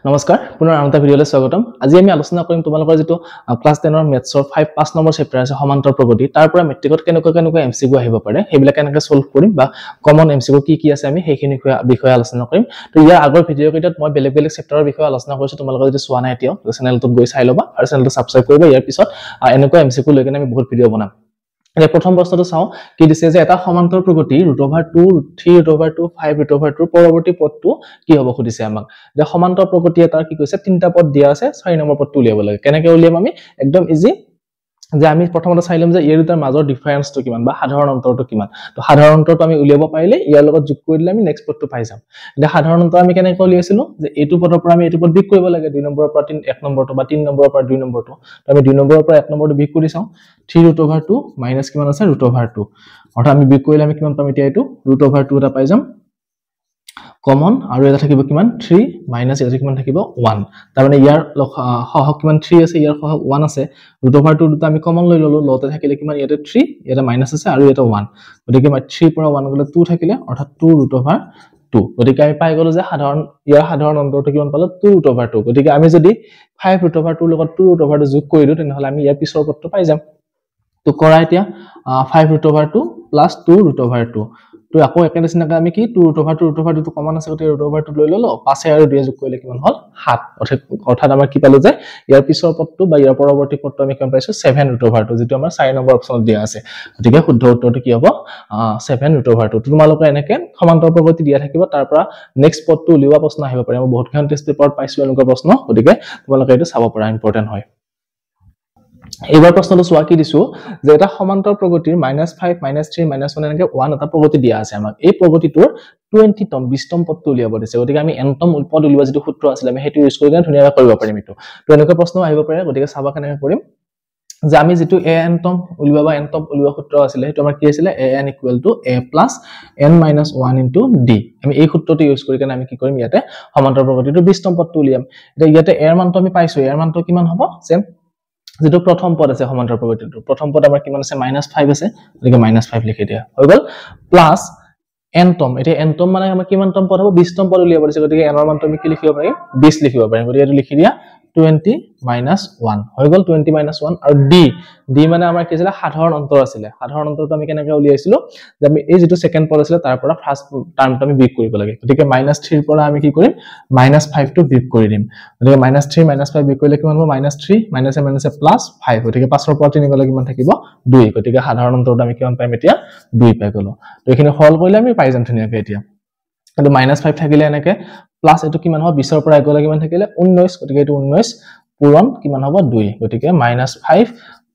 নমস্কাৰ পুনৰ আনটা ভিডিঅলৈ স্বাগতম আজি আমি আলোচনা কৰিম তোমালোকৰ যেটো ক্লাস 10 ৰ মেথছৰ 5 নম্বৰ চেপ্টাৰ আছে সমান্তৰ প্ৰগতি তাৰ পৰা মেট্ৰিকত কেনেকৈ এমসিকিউ আহিব পাৰে হেবিলাক কেনেকৈ সলভ কৰিম বা কমন এমসিকিউ কি আছে আমি সেইখিনি বিষয়ে আলোচনা কৰিম তো ইয়াৰ আগৰ ভিডিঅ কেইটাত মই বেলেগ চেপ্টাৰৰ বিষয়ে আলোচনা কৰিছো তোমালোকৰ যদি চোৱা নাই এতিয়াও চেনেলটোত গৈ চাই লবা আৰু চেনেলটো সাবস্ক্ৰাইব কৰিবা ইয়াৰ পিছত এনেকৈ এমসিকিউ লৈ কিনে আমি বহুত ভিডিঅ বনাম এনে প্ৰথম প্ৰশ্নটো চাও কি দিছে যে এটা সমান্তৰ প্ৰগতি √2 3√2 5√2 পৰৱৰ্তী পদটো কি হ'ব খুদিছে আমাক যে সমান্তৰ প্ৰগতি এটাৰ কি কৈছে তিনটা পদ দিয়া আছে 6 নম্বৰ পদটো উলিয়াব লাগে কেনেকৈ উলিয়াম আমি একদম ইজি যে আমি প্ৰথমতে চাইলম যে ইয়াৰ দুটাৰ মাজৰ ডিফাৰেন্সটো কিমান বা সাধাৰণ অন্তৰটো কিমান তো সাধাৰণ অন্তৰটো আমি উলিয়াব পাৰিলে ইয়াৰ লগত যোগ কৰি দিলে আমি নেক্সট পদটো পাই যাম যে সাধাৰণ অন্তৰ আমি কেনেকৈ উলিয়াইছিলো যে এইটো পদৰ পৰা আমি এইটো পদ বিয়োগ কৰিব লাগে 2 নম্বৰৰ পৰা 1 নম্বৰটো বা 3 নম্বৰৰ পৰা 2 নম্বৰটো তো আমি 2 নম্বৰৰ পৰা 1 নম্বৰটো বিয়োগ কৰি চাও 3√2 মাইনাস কিমান আছে √2 অৰ্থাৎ আমি বিয়োগ কৰিলে আমি কিমান পাম এতিয়া এইটো √2 এটা পাই যাম কমন আৰু এটা থাকিব কিমান 3 মাইনাস এটা কিমান থাকিব 1 তাৰ মানে ইয়াৰ সহগ কিমান 3 আছে ইয়াৰ সহগ 1 আছে √2 দুটা আমি কমন লৈ ললো লতে থাকিলে কিমান ইয়াতে 3 ইয়াতে মাইনাস আছে আৰু এটা 1 গতিকে 3 পৰা 1 গলে 2 থাকিলে অৰ্থাৎ 2√2 গতিকে আমি পাই গলো যে ইয়াৰ সাধাৰণ অন্তৰটো কিমান পালো 2√2 গতিকে আমি যদি 5√2 লগত 2√2 যোগ কৰি দিও তেনহলে আমি ইয়াৰ পিছৰ পদটো পাই যাম তো কৰা এতিয়া 5√2 2√2 তো আকৌ একেদিনাকে আমি কি 2√2 তো কমন আছে গতে √2 লৈ ললো 5 আৰু 2 যোগ কৰিলে কিমান হল 7 অৰ্থাৎ আমাৰ কি পালো যে ইয়াৰ পিছৰ পদটো বা ইয়াৰ পৰৱৰ্তী পদটো আমি কিমান পাইছো 7√2 যেটো আমাৰ 4 নম্বৰ অপচনত দিয়া আছে গতিকে শুদ্ধ উত্তৰটো কি হ'ব 7√2 তোমালোকে এনেকে সমান্তৰ প্ৰগতি দিয়া থাকিব তাৰ পৰা নেক্সট পদটো উলিওৱা প্ৰশ্ন আহিব পাৰে মই বহুত খান টেষ্ট পেপাৰত পাইছো এনেকুৱা প্ৰশ্ন গতিকে তোমালোকে এটা চাব পৰা ইম্পৰ্টেন্ট হয় এবাৰ প্ৰশ্নটো চোৱা কি দিছো যে এটা সমান্তৰ প্ৰগতিৰ -5 -3 -1 এনেকে 1 এটা প্ৰগতি দিয়া আছে আমাক এই প্ৰগতিটোৰ 20তম পদটো উলিয়াব দিছে গতিকে আমি nতম পদ উলিওৱা যেটো সূত্ৰ আছিল আমি হেতু ইউজ কৰি ধুনিয়াকৈ কৰিব পাৰিম এটো তো এনেকুৱা প্ৰশ্ন আহিব পাৰে গতিকে চাবা কেনেকৈ কৰিম যে আমি যেটো nতম উলিওৱা বা nতম উলিওৱা সূত্ৰ আছিল হেতু আমাৰ কি আছিল an = a + n - 1 * d আমি এই সূত্ৰটো ইউজ কৰি কেনে আমি কি কৰিম ইয়াতে সমান্তৰ প্ৰগতিটোৰ 20তম পদটো উলিয়াম এতিয়া ইয়াতে a ৰ মানটো আমি পাইছো a ৰ মানটো কিমান হ'ব সেম যেটো প্ৰথম পদ আছে সমান্তৰ প্ৰগতিটো প্ৰথম পদ আমাৰ কিমান আছে -5 আছে গতিকে -5 লিখি দিয়া হৈ গল প্লাস nতম এটা nতম মানে আমাৰ কিমানতম পদ হ'ব 20তম পদ উলিয়াব দিছে গতিকে n ৰ মানটো আমি কি লিখিব পাৰিম 20 লিখিব পাৰিম গতিকে এটো লিখি দিয়া 20 - 1 হৈ গল 20 - 1 আৰু d মানে আমাৰ কি আছিল সাধাৰণ অন্তৰ আছিল সাধাৰণ অন্তৰটো আমি কেনেকৈ উলিয়াইছিলো যে আমি এই যেটো সেকেন্ড পদ আছিল তাৰ পৰা ফাৰ্স্ট টাৰ্মটো আমি বিয়োগ কৰিব লাগে গতিকে -3 ৰ পৰা আমি কি কৰিম -5 টো বিয়োগ কৰি দিম গতিকে -3 -5 বিয়োগ কৰিলে কিমান হ'ব -3 +5 গতিকে 5 ৰ পৰা 3 গলে কিমান থাকিব 2 গতিকে সাধাৰণ অন্তৰটো আমি কিমান পাইম এতিয়া 2 পাই গলো তো এখিনি সৰল কৰিলে আমি পাই যাম ধুনিয়াকৈ এতিয়া কিন্তু -5 থাকিলে এনেকে প্লাস এটো কিমান হ'ব 20 ৰ পৰা গলে কিমান থাকিলে 19 গতিকে এটো 19 পূৰণ কিমান হ'ব 2 গতিকে -5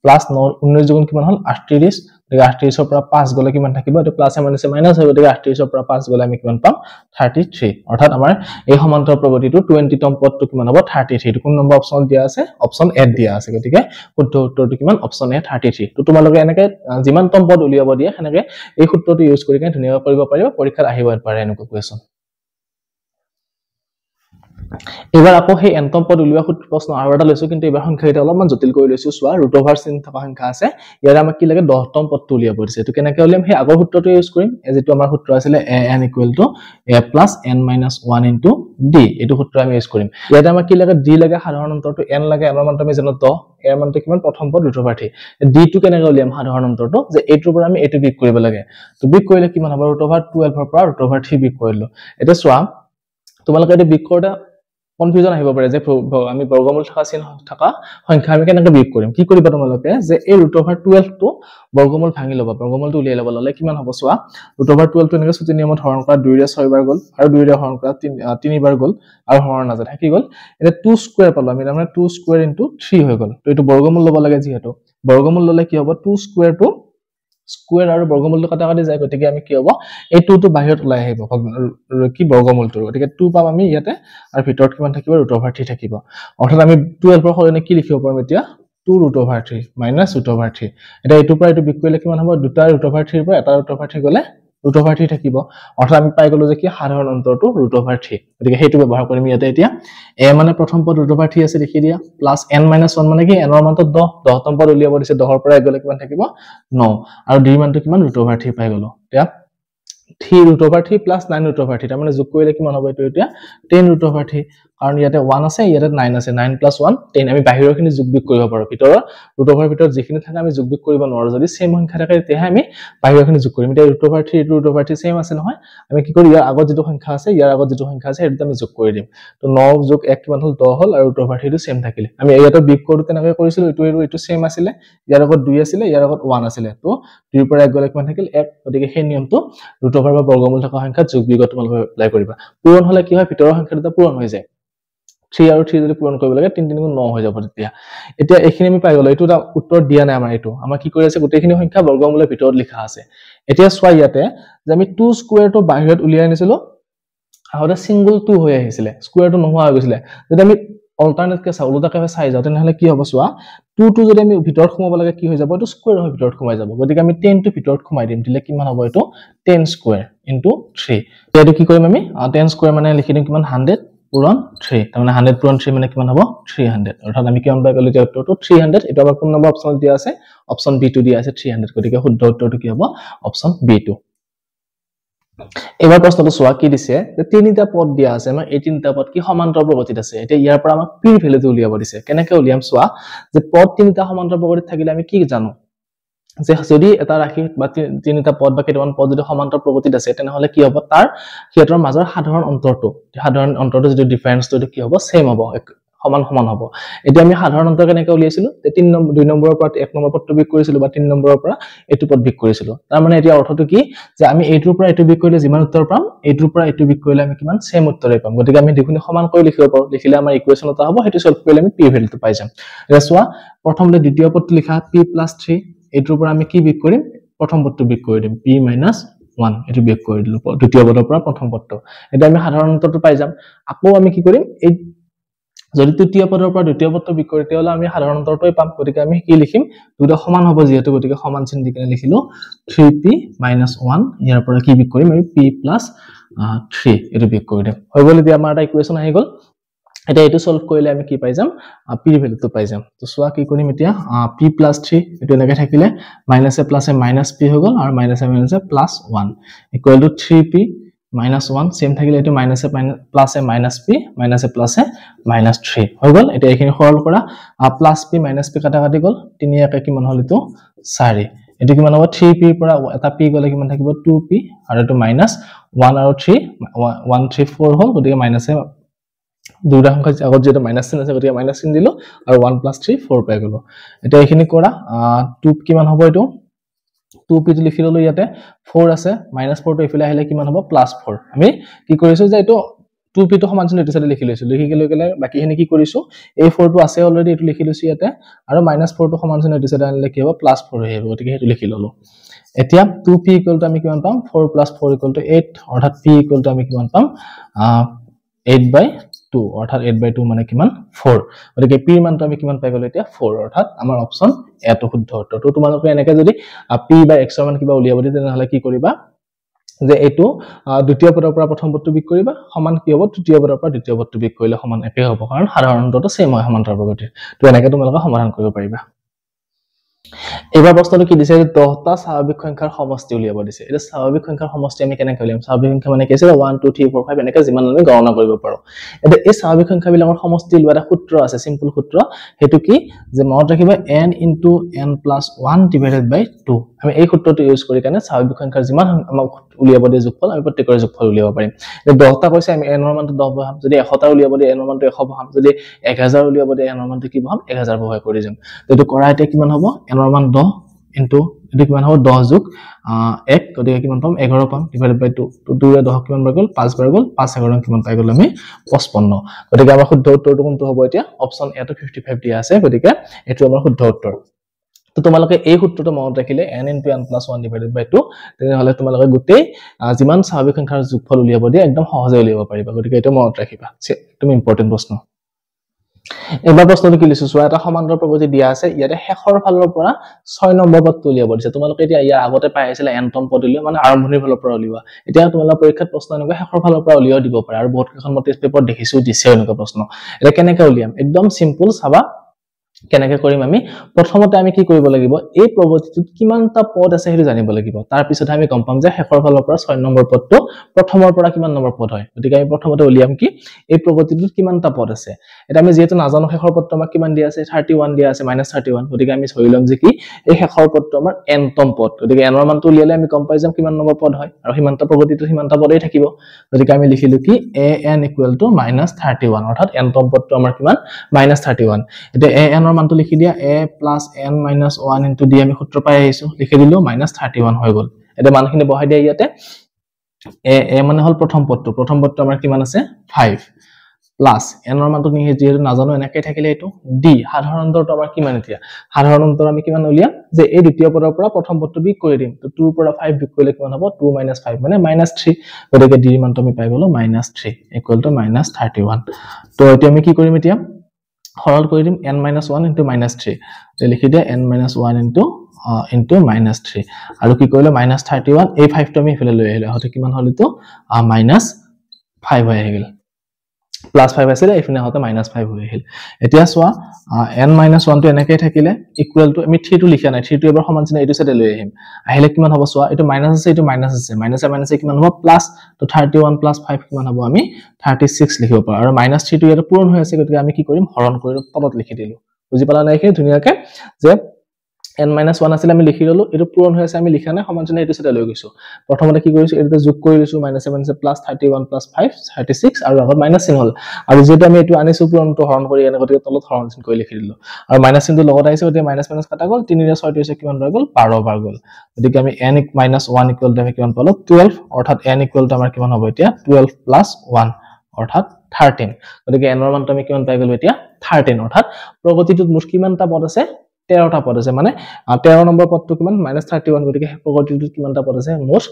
+ 19 যোগ কিমান হল 38 গতিকে 38 ৰ পৰা 5 গলে কিমান থাকিব এটো প্লাস মাইনাসে মাইনাস হয় গতিকে 38 ৰ পৰা 5 গলে আমি কিমান পাম 33 অৰ্থাৎ আমাৰ এই সমান্তৰ প্ৰগতিটো 20তম পদটো কিমান হ'ব 33 টো কোন নম্বৰ অপচন দিয়া আছে অপচন এ দিয়া আছে গতিকে শুদ্ধ উত্তৰটো কিমান অপচন এ 33 তো তোমালোকে এনেকে যিমানতম পদ উলিয়াব দিয়ে হেনেকে এই সূত্ৰটো ইউজ কৰি কেনে ধুনিয়াকৈ কৰিব পাৰিবা পৰীক্ষাত আহিব পাৰে এনেকুৱা কোৱেশ্চন এবাৰ আকৌ সেই nতম পদ উলিওৱা প্ৰশ্ন আৰু এটা লৈছো কিন্তু এবাৰ সংখ্যাটা অলপমান জটিল কৰি লৈছো চোৱা √/চিন থকা সংখ্যা আছে ইয়াৰ আমাক কি লাগে 10তম পদটো উলিয়াব দিছে এটো কেনেকৈ উলিয়াম সেই আগৰ সূত্ৰটো ইউজ কৰিম যেটো আমাৰ সূত্ৰ আছিল an = a + n - 1 * d এটো সূত্ৰ আমি ইউজ কৰিম ইয়াতে আমাক কি লাগে d লাগে সাধাৰণ অন্তৰটো n লাগে n ৰ মানটো আমি জানো 10 এৰ মানটো কিমান প্ৰথম পদ √/3 d টো কেনেকৈ উলিয়াম সাধাৰণ অন্তৰটো যে এইটোৰ পৰা আমি এইটো বিয়োগ কৰিব লাগে তো বিয়োগ কৰিলে কিমান হ'ব √12 ৰ পৰা √3 বিয়োগ কৰিলো এটা চোৱা তোমালোকে এটা বিয়োগ কৰতে কনফিউজন আহিব পাৰে যে আমি বৰ্গমূল থকা চিন থকা সংখ্যা আমি কেনেকৈ বিয়োগ কৰিম কি কৰিবা তোমালোকে যে এই √12 টো বৰ্গমূল ভাঙি লবা বৰ্গমূলটো উলিয়াই লবা ললে কিমান হ'ব চোৱা √12 টো এনেকৈ ছুটি নিয়মত হৰণ কৰা 2 ৰে 6 বাৰ গল আৰু 2 ৰে হৰণ কৰা 3 বাৰ গল আৰু হৰণ নাযায় থাকি গল এটা 2 স্কয়াৰ পালো আমি মানে 2 স্কয়াৰ * 3 হৈ গল তো এটো বৰ্গমূল লব লাগে যেহেতু বৰ্গমূল ললে কি হ'ব 2 স্কয়াৰ টো স্কয়াৰ আৰু বৰ্গমূলটো কাটা কাটি যায় গতিকে আমি কি হ'ব এই 2 টো বাহিৰত ওলাই আহিব কি বৰ্গমূলটো গতিকে 2 পাম আমি ইয়াতে আৰু ভিতৰত কিমান থাকিব √3 থাকিব অৰ্থাৎ আমি 12 ৰ সলনি কি লিখিব পাৰো এতিয়া 2√3 - √3 এটা এটো পৰা এটো বিয়োগ কৰিলে কিমান হ'ব দুটা √3 ৰ পৰা এটা √3 গলে √3 থাকিব অৰ্থাৎ আমি পাই গলো যে কি সাধাৰণ অন্তৰটো √3 গতিকে হেতু ব্যৱহাৰ কৰিম ইয়াতে এতিয়া a মানে প্ৰথম পদ √3 আছে লিখি দিয়া প্লাস n - 1 মানে কি n ৰ মানটো 10তম পদ উলিয়াব দিছে 10 ৰ পৰা গলে কিমান থাকিব 9 আৰু d মানটো কিমান √3 পাই গলো এতিয়া 3 √3 + 9 √3 তাৰ মানে যোগ কৰিলে কিমান হ'ব এটো এতিয়া 10 √3 কাৰণ ইয়াতে 1 আছে ইয়াতে 9 আছে 9 + 1 10 আমি বাহিৰৰখিনি যোগ বিয়োগ কৰিব পাৰো ভিতৰৰ ৰুট অভাৰ ভিতৰত যিখিনি থাকে আমি যোগ বিয়োগ কৰিব নোৱাৰো যদি সেম সংখ্যা থাকে তেতিয়াহে আমি বাহিৰৰখিনি যোগ কৰিম এতিয়া √3 সেম আছে নহয় আমি কি কৰো ইয়াৰ আগত যেটো সংখ্যা আছে ইয়াৰ আগত যেটো সংখ্যা আছে সেইটো আমি যোগ কৰি দিম তো 9 + 1 কিমান হল 10 হল আৰু √3 টো সেম থাকিলে আমি ইয়াতে বিয়োগ কৰোঁ তেনেকৈ কৰিছিলো এটো সেম আছিল ইয়াৰ আগত 2 আছিল ইয়াৰ আগত 1 আছিল তো 2 ৰ পৰা 1 গলে কিমান থাকিল 1 গতিকে সেই নিয়মটো √over বা বৰ্গমূল থকা সংখ্যা যোগ বিয়োগত তোমালোকে এপ্লাই কৰিবা পূৰণ হলে কি হয় ভিতৰৰ সংখ্যা দুটা পূৰণ হৈ যায় 3 আৰু 3 যদি পূৰণ কৰিব লাগে 3 3 9 হৈ যাব তেতিয়া এতিয়া এইখিনি আমি পাই গলো এটো উত্তৰ দিয়া নাই আমাৰ কি কৰি আছে গোটেইখিনি সংখ্যা বৰ্গমূলৰ ভিতৰত লিখা আছে এতিয়া চোৱা ইয়াতে যে আমি 2 স্কয়াৰটো বাহিৰত উলিয়াই আনিছিলো আগতে সিঙ্গল 2 হৈ আহিছিলে স্কয়াৰটো নোহোৱা হৈ গৈছিলে যদি আমি অল্টাৰনেট কে চাও উল্টাকে চাই যাও তেনেহলে কি হ'ব চোৱা 2 টো যদি আমি ভিতৰত সোমাব লাগে কি হৈ যাব এটো স্কয়াৰ হৈ ভিতৰত সোমাই যাব গতিকে আমি 10 টো ভিতৰত সোমাই দিম দিলে কিমান হ'ব এটো 10 স্কয়াৰ * 3 এটো কি কৰিম আমি 10 স্কয়াৰ মানে লিখি দিম কিমান 100 পূৰণ 3 তাৰ মানে 100 পূৰণ 3 মানে কিমান হ'ব 300 অৰ্থাৎ আমি কিমান পাই গলো উত্তৰটো 300 এটো আমাৰ কোন নম্বৰ অপচন দিয়া আছে অপচন বি টো দিয়া আছে 300 গতিকে শুদ্ধ উত্তৰটো কি হ'ব অপচন বি টো এবাৰ প্ৰশ্নটো চোৱা কি দিছে যে তিনিটা পদ দিয়া আছে আমাৰ এই তিনিটা পদ কি সমান্তৰ প্ৰগতিত আছে এতিয়া ইয়াৰ পৰা আমাক পি ভ্যালুটো উলিয়াব দিছে কেনেকৈ উলিয়াম চোৱা যে পদ তিনিটা সমান্তৰ প্ৰগতিত থাকিলে আমি কি জানো যে যদি এটা ৰাশি বা তিনিটা পদ বা কেইটামান পদ যদি সমান্তৰ প্ৰগতিত আছে তেনেহলে কি হ'ব তাৰ হিয়তৰ মাজৰ সাধাৰণ অন্তৰটো যদি ডিফাৰেন্সটো কি হ'ব সেম হ'ব সমান হ'ব এতিয়া আমি সাধাৰণ অন্তৰ কেনেকৈ উলিয়াইছিলো 2 নম্বৰৰ পৰা 1 নম্বৰ পদটো বিয়োগ কৰিছিলো বা 3 নম্বৰৰ পৰা এটো পদ বিয়োগ কৰিছিলো তাৰ মানে এতিয়া অৰ্থটো কি যে আমি এইটোৰ পৰা এটো বিয়োগ কৰিলে যিমান উত্তৰ পাম এইটোৰ পৰা এটো বিয়োগ কৰিলে আমি কিমান সেম উত্তৰে পাম গতিকে আমি দুখনি সমান কৰি লিখিব পাৰো লিখিলে আমাৰ ইকুৱেচন এটা হ'ব হেতু সলভ কৰিলে আমি পি ভ্যালুটো পাই যাম এতিয়া চোৱা প্ৰথমতে দ্বিতীয় পদটো লিখা p + 3 এইটোৰ পৰা আমি কি বিয়োগ কৰিম প্ৰথম পদটো বিয়োগ কৰি দিম p - 1 এটো বিয়োগ কৰি দিলো দ্বিতীয় পদৰ পৰা প্ৰথম পদটো এতিয়া আমি সাধাৰণ অন্তৰটো পাই যাম আকৌ আমি কি কৰিম এই যদি তৃতীয় পদৰ পৰা দ্বিতীয় পদটো বিয়োগ কৰি তেতিয়ালে আমি সাধাৰণ অন্তৰটোই পাম গতিকে আমি কি লিখিম দুটা সমান হ'ব যেহেতু গতিকে সমান চিন দি কেনে লিখিলো 3p - 1 ইয়াৰ পৰা কি বিয়োগ কৰিম আমি p + 3 এটো বিয়োগ কৰি দিম হৈ গ'ল এতিয়া আমাৰ এটা ইকুৱেচন আহি গ'ল এটা এটো সলভ কৰিলে আমি কি পাই যাম p ভ্যালুটো পাই যাম তো সোয়া কি কৰিম এতিয়া p + 3 এটো এনেকৈ থাকিলে মাইনাসে প্লাসে -p হৈ গ'ল আৰু মাইনাসে +1 = 3p - 1 সেম থাকিলে এটো মাইনাসে প্লাসে -p মাইনাসে প্লাসে -3 হৈ গ'ল এতিয়া এইখিনি সৰল কৰা +p - p কাটা কাটি গ'ল 3 একে কিমান হল এটো 4 এটো কিমান হ'ব 3p ৰ পৰা এটা p গলে কিমান থাকিব 2p আৰু এটো -1 আৰু 3 1 3 4 হল গতিকে মাইনাসে দুটা সংখ্যা আগত যেটা মাইনাস চিন আছে গতিকে মাইনাস চিন দিলো আৰু 1 + 3 4 পাই গলো এতিয়া এইখিনি কৰা 2 কিমান হ'ব এটো 2p টো লিখি ললো ইয়াতে 4 আছে -4 টো ইফালে আহিলে কিমান হ'ব +4 আমি কি কৰিছো যে এটো 2p টো সমান চিন এটো সাইডে লিখি লৈছো লিখি গলে বাকিখিনি কি কৰিছো এই 4 টো আছে অলৰেডি এটো লিখি লৈছো ইয়াতে আৰু -4 টো সমান চিন এটো সাইডে আনিলে কি হ'ব +4 হৈ আহিব গতিকে হেতু লিখি ললো এতিয়া 2p = আমি কিমান পাম 4 + 4 = 8 অৰ্থাৎ p = আমি কিমান পাম 8/2 অৰ্থাৎ 8/2 মানে কিমান 4 গতিকে p ৰ মানটো আমি কিমান পাই গলো এতিয়া 4 অৰ্থাৎ আমাৰ অপচন এটো শুদ্ধ উত্তৰ তো তোমালোকে এনেকৈ যদি p বা x ৰ মান কিবা উলিয়াব দি তেনেহলে কি কৰিবা যে এটো দ্বিতীয় পদৰ পৰা প্ৰথম পদটো বিয়োগ কৰিবা সমান কি হ'ব তৃতীয় পদৰ পৰা দ্বিতীয় পদটো বিয়োগ কৰিলে সমান একে হ'ব কাৰণ সাধাৰণ অন্তৰটো সেম হয় সমান্তৰ প্ৰগতিৰ তো এনেকৈ তোমালোকে সমাধান কৰিব পাৰিবা এবাৰ প্ৰশ্নটো কি দিছে যে 10টা স্বাভাৱিক সংখ্যাৰ সমষ্টি উলিয়াব দিছে এটা স্বাভাৱিক সংখ্যাৰ সমষ্টি আমি কেনেকৈ উলিয়াম স্বাভাৱিক সংখ্যা মানে কি আছে 1 2 3 4 5 এনেকৈ যিমান আমি গণনা কৰিব পাৰো এটা এই স্বাভাৱিক সংখ্যাবিলাকৰ সমষ্টি উলিওৱা এটা সূত্ৰ আছে সিম্পল সূত্ৰ হেতু কি যে মনত ৰাখিবা n * n + 1 / 2 আমি এই সূত্ৰটো ইউজ কৰি কেনে স্বাভাৱিক সংখ্যাৰ যিমান আমাক উলিয়াব দিয়ে যোগফল আমি প্ৰত্যেকৰ যোগফল উলিয়াব পাৰিম যে 10টা কৈছে আমি n ৰ মানটো 10 বহাম যদি 100টা উলিয়াব দিয়ে n ৰ মানটো 100 বহাম যদি 1000 উলিয়াব দিয়ে n ৰ মানটো কি বহাম 1000 বহাই কৰি যাম এটো কৰা এতিয়া কিমান হ'ব n ৰ মান 10 into এটো কিমান হ'ব 10 যোগ 1 গতিকে কিমান পাম 11 পাম / 2 তো 2 ৰে 10 কিমান বাৰ গ'ল 5 বাৰ গ'ল 5 11 কিমান পাই গ'ল আমি 55 গতিকে আমাৰ শুদ্ধ উত্তৰটো কোনটো হ'ব এতিয়া অপচন এ টো 55 দিয়া আছে গতিকে এটো আমাৰ শুদ্ধ উত্তৰ তো তোমালোকে এই সূত্ৰটো মনত ৰাখিলে n * n + 1 / 2 তেনেহলে তোমালোকে গুটেই যিমান স্বাভাৱিক সংখ্যাৰ যোগফল উলিয়াব দিয়ে একদম সহজে উলিয়াব পাৰিবা গতিকে এটো মনত ৰাখিবা তুমি ইম্পৰ্টেন্ট প্ৰশ্ন এবাৰ প্ৰশ্নটো কি লিখছো চোৱা এটা সমান্তৰ প্ৰগতি দিয়া আছে ইয়াতে শেষৰ ফালৰ পৰা 6 নম্বৰ পদটো উলিয়াব দিছে তোমালোকে এতিয়া ইয়াৰ আগতে পাই আছিল nতম পদ উলিয়াব মানে আৰম্ভণিৰ ফালৰ পৰা উলিয়াবা এতিয়া তোমালোকৰ পৰীক্ষাত প্ৰশ্ন এনেকৈ শেষৰ ফালৰ পৰা উলিয়াব দিব পাৰে আৰু বহুত কেইখন টেষ্ট পেপাৰ দেখিছো দিছে এনেকুৱা প্ৰশ্ন এটা কেনেকৈ উলিয়াম একদম সিম্পল চাবা কেনেকৈ কৰিম আমি প্ৰথমতে আমি কি কৰিব লাগিব এই প্ৰগতিটোত কিমানটা পদ আছে হেতু জানিব লাগিব তাৰ পিছত আমি গম পাম যে শেষৰ ফালৰ পৰা 6 নম্বৰ পদটো প্ৰথমৰ পৰা কিমান নম্বৰ পদ হয় গতিকে আমি প্ৰথমতে উলিয়াম কি এই প্ৰগতিটোত কিমানটা পদ আছে এটা আমি যেহেতু নাজানো শেষৰ পদটো আমাক কিমান দিয়া আছে 31 দিয়া আছে -31 গতিকে আমি ধৰি লম যে কি এই শেষৰ পদটো আমাৰ nতম পদ গতিকে n ৰ মানটো উলিয়ালে আমি গম পাই যাম কিমান নম্বৰ পদ হয় আৰু সিমানটা প্ৰগতিটো সিমানটা পদেই থাকিব গতিকে আমি লিখিলো কি an = -31 অৰ্থাৎ nতম পদটো আমাৰ কিমান -31 এতিয়া an ৰ মানটো লিখি দিয়া a + n - 1 * d আমি সূত্ৰ পাই আহিছো লিখি দিলো -31 হৈ গল এটা মানখিনি বহাই দিয়া ইয়াতে a মানে হল প্ৰথম পদটো আমাৰ কিমান আছে 5 প্লাস n ৰ মানটো নিহে যেহেতু নাজানো এনেকৈ থাকিলে এটো d সাধাৰণ অন্তৰটো আমাৰ কিমান এতিয়া সাধাৰণ অন্তৰ আমি কিমান উলিয়াম যে এই দ্বিতীয় পদৰ পৰা প্ৰথম পদটো বিক কৰি দিম তো 2 ৰ পৰা 5 বিক কৰিলে কিমান হ'ব 2 - 5 মানে -3 গতিকে d ৰ মানটো আমি পাই গলো -3 = -31 তো এতিয়া আমি কি কৰিম এতিয়া সৰল কৰি দিম n - 1 * -3 যে লিখি দিয়া n - 1 * -3 আৰু কি কৰিলে -31 এই 5 টো আমি ইফালে লৈ আহিলে হতে কিমান হল তো -5 হৈ আহিল +5 আছিল এফিনে হতে -5 হৈ আহিল এতিয়া সোয়া n - 1 টো এনেকৈ থাকিলে ইকুৱেল টু আমি 3 টো লিখা নাই 3 টো এবাৰ সমান চিহ্ন এটো সাইডে লৈ আহিম আহিলে কিমান হ'ব সোয়া এটো মাইনাস আছে এটো মাইনাস আছে মাইনাসে কিমান হ'ব প্লাস তো 31 + 5 কিমান হ'ব আমি 36 লিখিব পাৰো আৰু -3 টো ইয়াতে পূৰণ হৈ আছে গতিকে আমি কি কৰিম হৰণ কৰি তলত লিখি দিলো বুজি পালা নাই কি ধুনিয়াকে যে n - 1 আছিল আমি লিখি ললো এটো পূৰণ হৈ আছে আমি লিখা নাই সমান চিহ্ন এটো সাইডে লৈ গৈছো প্ৰথমতে কি কৰিছো এটো যোগ কৰি লৈছো -7 + 31 + 5 36 আৰু আগত মাইনাস চিহ্ন হল আৰু যেটো আমি এটো আনিছো পূৰণটো হৰণ কৰি এনে গতিকে তলত হৰণ চিহ্ন কৰি লিখি দিলো আৰু মাইনাস চিহ্নটো লগত আহিছে গতিকে মাইনাস কাটা গল 3 ৰে 6 হৈছে কিমান হৈ গল 12 বাৰ গল গতিকে আমি n - 1 = আমি কিমান পালো 12 অৰ্থাৎ n = আমাৰ কিমান হ'ব এতিয়া 12 + 1 অৰ্থাৎ 13 গতিকে n ৰ মানটো আমি কিমান পাই গলো এতিয়া 13 অৰ্থাৎ প্ৰগতিটোত মুঠ কিমানটা পদ আছে 13টা পদ আছে মানে 13 নম্বৰ পদটো কিমান -31 গতিকে প্ৰগতিটোত কিমানটা পদ আছে মুঠ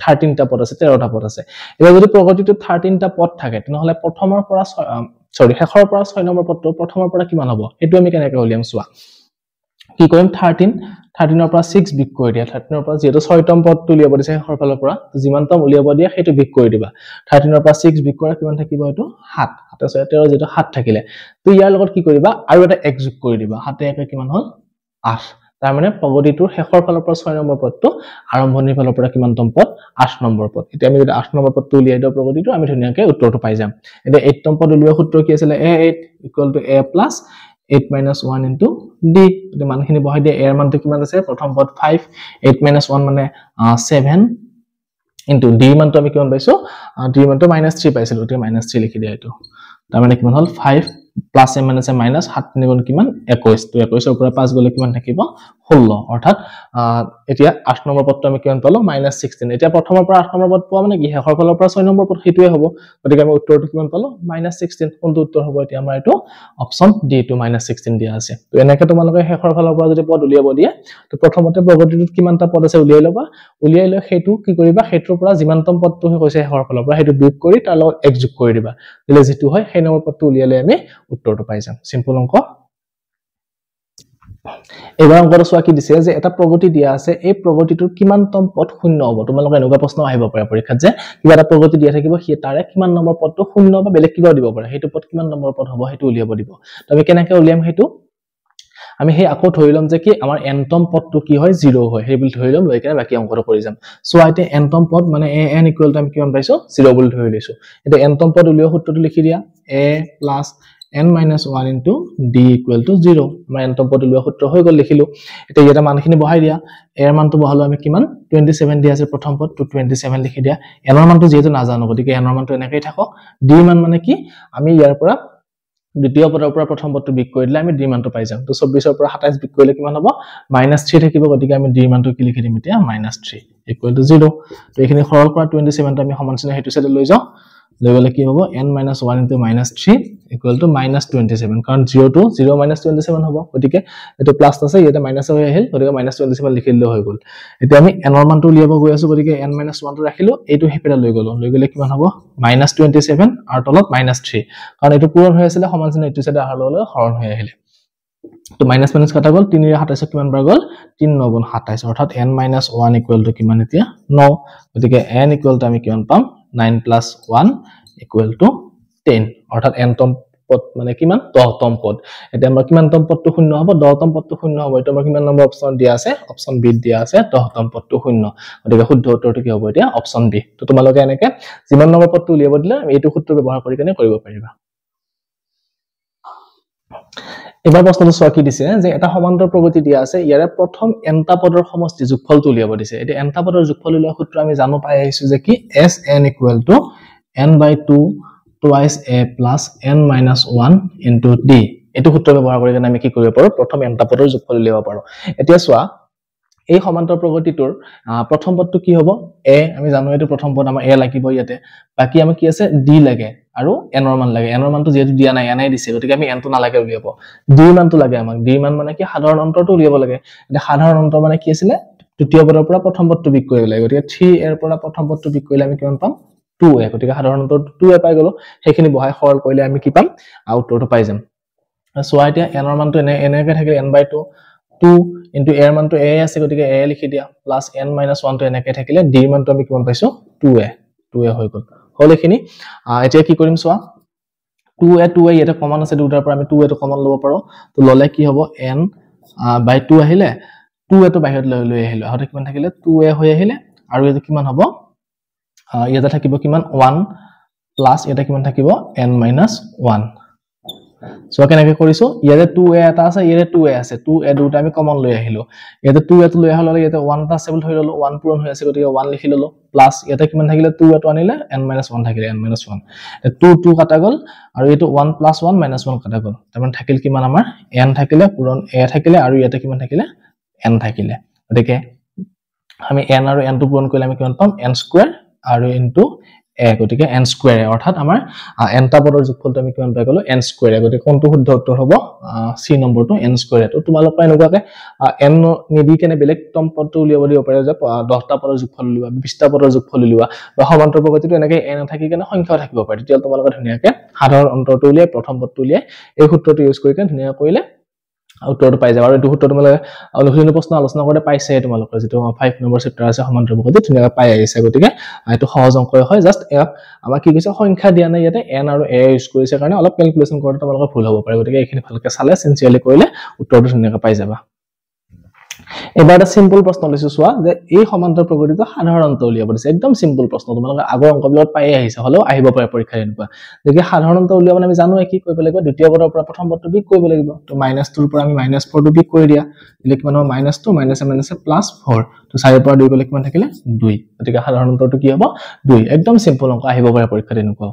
13টা পদ আছে 13টা পদ আছে এতিয়া যদি প্ৰগতিটোত 13টা পদ থাকে তেনেহলে প্ৰথমৰ পৰা শেষৰ পৰা 6 নম্বৰ পদটো প্ৰথমৰ পৰা কিমান হ'ব এটো আমি কেনেকৈ উলিয়াম চোৱা কি কৰিম 13 ৰ পৰা 6 বিক কৰি দিয়া 13 ৰ পৰা যেটো 6তম পদটো উলিয়াব দিছে শেষৰ ফালৰ পৰা যিমানতম উলিয়াব দিয়া হেতু বিক কৰি দিবা 13 ৰ পৰা 6 বিক কৰা কিমান থাকিব এটো 7 7 6 13 যেটো 7 থাকিলে তো ইয়াৰ লগত কি কৰিবা আৰু এটা 1 যোগ কৰি দিবা 7 1 কিমান হল 8 তাৰ মানে প্ৰগতিটোৰ শেষৰ ফালৰ পৰা 6 নম্বৰ পদটো আৰম্ভণিৰ ফালৰ পৰা কিমানতম পদ 8 নম্বৰ পদ এতিয়া আমি যদি 8 নম্বৰ পদটো উলিয়াই দিও প্ৰগতিটো আমি ধুনিয়াকৈ উত্তৰটো পাই যাম এতিয়া 8তম পদ উলিওৱা সূত্ৰ কি আছিল a8 = a + 8 - 1 * d এটো মানখিনি বহাই দিয়া a ৰ মানটো কিমান আছে প্ৰথম পদ 5 8 - 1 মানে 7 * d মানটো আমি কিমান পাইছো d মানটো -3 পাইছিলো এতিয়া -3 লিখি দিয়া এটো তাৰ মানে কিমান হল 5 প্লাস m মানে মাইনাস 7 * 3 কিমান 21 তো 21 ৰ পৰা 5 গলে কিমান থাকিব 16 অৰ্থাৎ এতিয়া 8 নম্বৰ পদটো আমি কিমান পালো -16 এতিয়া প্ৰথমৰ পৰা 8 নম্বৰ পদ পোৱা মানে কি শেষৰ ফালৰ পৰা 6 নম্বৰ পদ হেতুৱে হ'ব গতিকে আমি উত্তৰটো কিমান পালো -16 কোনটো উত্তৰ হ'ব এতিয়া আমাৰ এটো অপচন ডি টো -16 দিয়া আছে তো এনেকৈ তোমালোকে শেষৰ ফালৰ পৰা যদি পদ উলিয়াব দিয়ে তো প্ৰথমতে প্ৰগতিটোত কিমানটা পদ আছে উলিয়াই লবা উলিয়াই লৈ হেতু কি কৰিবা হেতুৰ পৰা যিমানতম পদটো হৈছে শেষৰ ফালৰ পৰা হেতু বিয়োগ কৰি তাৰ লগত 1 যোগ কৰি দিবা দিলে যেটো হয় সেই নম্বৰ পদটো উলিয়ালে আমি উত্তৰটো পাই যাম সিম্পল অংক এবাৰ অংকটো চোৱা কি দিছে যে এটা প্ৰগতি দিয়া আছে এই প্ৰগতিটোৰ কিমানতম পদ শূন্য হ'ব তোমালোকে এনেকুৱা প্ৰশ্ন আহিব পাৰে পৰীক্ষাত যে কিবা এটা প্ৰগতি দিয়া থাকিব সি তাৰে কিমান নম্বৰ পদটো শূন্য বা বেলেগ কিবা দিব পাৰে হেতু পদ কিমান নম্বৰ পদ হ'ব হেতু উলিয়াব দিব তবে কেনেকৈ উলিয়াম হেতু আমি হে আকৌ ধৰি লম যে কি আমাৰ nতম পদটো কি হয় 0 হয় হে বুলি ধৰি লম লৈ কেনে বাকি অংকটো কৰি যাম সো আইতে nতম পদ মানে an = আমি কিমান পাইছো 0 বুলি ধৰি লৈছো এটা nতম পদ উলিওৱা সূত্ৰটো লিখি দিয়া a + n - 1 * d = 0 আমাৰ nতম পদ উলিওৱা সূত্ৰ হৈ গল লিখিলো এটা ইয়াতে মানখিনি বহাই দিয়া a ৰ মানটো বহালো আমি কিমান 27 দিয়া আছে প্ৰথম পদ তো 27 লিখি দিয়া n ৰ মানটো যেহেতু নাজানো গতিকে n ৰ মানটো এনেকৈ থাকক d মান মানে কি আমি ইয়াৰ পৰা দ্বিতীয় পদৰ পৰা প্ৰথম পদটো বিক কৰি দিলে আমি d মানটো পাই যাম তো 24 ৰ পৰা 27 বিক কৰিলে কিমান হ'ব -3 থাকিব গতিকে আমি d মানটো কি লিখি দিম এতিয়া -3 = 0 তো এখিনি সৰল কৰা 27 টো আমি সমান চিহ্ন হেতু সাইডে লৈ যাও লৈ গলে কি হ'ব n - 1 * -3 = -27 কাৰণ 0 to 0 - 27 হ'ব গতিকে এটো প্লাস আছে ইয়াতে মাইনাস হৈ আহিল গতিকে -27 লিখি দিলে হৈ গল এতিয়া আমি n ৰ মানটো উলিয়াব গৈ আছো গতিকে n - 1 টো ৰাখিলো এইটো হেপেটা লৈ গলে কিমান হ'ব -27 আৰু তলত -3 কাৰণ এটো পূৰণ হৈ আছিল সমান চিহ্ন এটো সাইডে আহাৰ লগে হৰণ হৈ আহিল তো মাইনাস কাটা গল 3 ৰে 27 কিমান বাৰ গল 3 9 গুণ 27 অৰ্থাৎ n - 1 = কিমান এতিয়া 9 গতিকে n = আমি কিমান পাম 9 + 1 = 10 অৰ্থাৎ nতম পদ মানে কিমান 10তম পদ এতিয়া আমাৰ কিমানতম পদটো শূন্য হ'ব 10তম পদটো শূন্য হ'ব এটা আমাৰ কিমান নম্বৰ অপচন দিয়া আছে অপচন বি দিয়া আছে 10তম পদটো শূন্য গতিকে শুদ্ধ উত্তৰটো কি হ'ব এতিয়া অপচন বি তো তোমালোকে এনেকে যিমান নম্বৰ পদটো উলিয়াব দিলে এইটো সূত্ৰ ব্যৱহাৰ কৰি কেনে কৰিব পাৰিবা এবাৰ প্ৰশ্নটো চোৱা কি দিছে যে এটা সমান্তৰ প্ৰগতি দিয়া আছে ইয়াৰে প্ৰথম nটা পদৰ সমষ্টি যোগফলটো উলিয়াব দিছে এতিয়া nটা পদৰ যোগফল উলিওৱা সূত্ৰ আমি জানো পাই আহিছো যে কি sn = n/2 twice a plus n minus 1 into d এটো সূত্ৰ ব্যৱহাৰ কৰি কেনে আমি কি কৰিব পাৰো প্ৰথম nটা পদৰ যোগফল উলিয়াব পাৰো এতিয়া চোৱা এই সমান্তৰ প্ৰগতিটোৰ প্ৰথম পদটো কি হ'ব a আমি জানো এটো প্ৰথম পদ আমাৰ a লাগিব ইয়াতে বাকি আমাৰ কি আছে d লাগে আৰু n ৰ মান লাগে n ৰ মানটো যেটো দিয়া নাই n আই দিছে গতিকে আমি n টো নালাগে উলিয়াব d মানটো লাগে আমাক d মান মানে কি সাধাৰণ অন্তৰটো উলিয়াব লাগে এটা সাধাৰণ অন্তৰ মানে কি আছিল তৃতীয় পদৰ পৰা প্ৰথম পদটো বিক কৰিব লাগে গতিকে 3 এৰ পৰা প্ৰথম পদটো বিক কৰিলে আমি কিমান পাম 2a গতিকে সাধাৰণ অন্তৰটো 2a পাই গলো সেইখিনি বহাই সৰল কৰিলে আমি কি পাম উত্তৰটো পাই যাম সোৱা এতিয়া n ৰ মানটো এনেকৈ থাকিলে n/2 2 into a মান তো a আছে গতিকে a লিখি দিয়া প্লাস n - 1 তো এনেকৈ থাকিলে d মান তো আমি কিমান পাইছো 2a হৈ গল হলেখিনি এতিয়া কি কৰিম সোৱা 2a এটা কমন আছে দুটাৰ পৰা আমি 2a তো কমন লব পাৰো তো ললে কি হ'ব n/2 আহিলে 2a তো বাহিৰত লৈ আহিলো হতে কিমান থাকিলে 2a হৈ আহিলে আৰু এটা কিমান হ'ব ইয়াতে থাকিব কিমান 1 প্লাস এটা কিমান থাকিব n - 1 সো কেনেকৈ কৰিছো ইয়াতে 2a এটা আছে ইয়াতে 2a আছে 2a দুটা আমি কমন লৈ আহিলো ইয়াতে 2a তো লৈ আহিলো ইয়াতে 1 টা আছে বুলি ধৰি ললো 1 পূৰণ হৈ আছে গতিকে 1 লিখি ললো প্লাস ইয়াতে কিমান থাকিলে 2a তো আনিলে n - 1 থাকিলে n - 1 2 কাটা গল আৰু এটো 1 + 1 - 1 কাটা গল তাৰমানে থাকিল কিমান আমাৰ n থাকিলে পূৰণ a থাকিলে আৰু ইয়াতে কিমান থাকিলে n থাকিলে গতিকে আমি n আৰু n টো পূৰণ কৰিলে আমি কিমান পাম n স্কয়াৰ আৰু ইনটু a গতিকে n স্কয়াৰ অৰ্থাৎ আমাৰ nটা পদৰ যোগফলটো আমি কিমান পাই গলো n স্কয়াৰ গতিকে কোনটো শুদ্ধ উত্তৰ হ'ব সি নম্বৰটো n স্কয়াৰ তো তোমালোক এনেকুৱাকে n নিদি কেনে বেলেগ তম পদটো উলিয়াব দিব পাৰে যে 10টা পদৰ যোগফল উলিওৱা 20টা পদৰ যোগফল উলিওৱা বা সমান্তৰ প্ৰগতিটো এনেকৈ n থাকি কেনে সংখ্যাও থাকিব পাৰে তেতিয়া তোমালোকে ধুনীয়াকে সাধাৰণ অন্তৰটো উলিয়াই প্ৰথম পদটো উলিয়াই এই সূত্ৰটো ইউজ কৰি কেনে ধুনীয়া কৰিলে উত্তৰটো পাই যাব আৰু এই সূত্ৰ তোমালোকে অনুশীলনী প্ৰশ্ন আলোচনা কৰি পাইছে তোমালোকৰ যেটো 5 নম্বৰ চেপ্টাৰ আছে সমান্তৰ প্ৰগতি ধুনীয়া পাই আহিছে গতিকে এটো সহজ অংক হয় জাস্ট আমাৰ কি কৈছে সংখ্যা দিয়া নাই ইয়াতে n আৰু a ইউজ কৰিছে কাৰণে অলপ ক্যালকুলেশন কৰোতে তোমালোকৰ ভুল হ'ব পাৰে গতিকে এইখিনি ভালকে চালে সিনসিয়াৰলি কৰিলে উত্তৰটো ধুনীয়াকৈ পাই যাবা এবাৰ এটা সিম্পল প্ৰশ্ন লৈছো সোৱা যে এই সমান্তৰ প্ৰগতিটো সাধাৰণতে উলিয়াব দিছে একদম সিম্পল প্ৰশ্ন তোমালোকে আগৰ অংকবিলাক পাই আহিছে হলেও আহিব পাৰে পৰীক্ষাত এনেকুৱা যে সাধাৰণতে উলিয়াব আমি জানো কি কৰিব লাগিব দ্বিতীয় পদৰ পৰা প্ৰথম পদটো বিক কৰিব লাগিব তো -2 ৰ পৰা আমি -4 টো বিক কৰি দিয়া দিলে কিমান হ'ব -2 -4 তো 4 ৰ পৰা 2 গলে কিমান থাকিলে 2 গতিকে সাধাৰণ অন্তৰটো কি হ'ব 2 একদম সিম্পল অংক আহিব পাৰে পৰীক্ষাত এনেকুৱা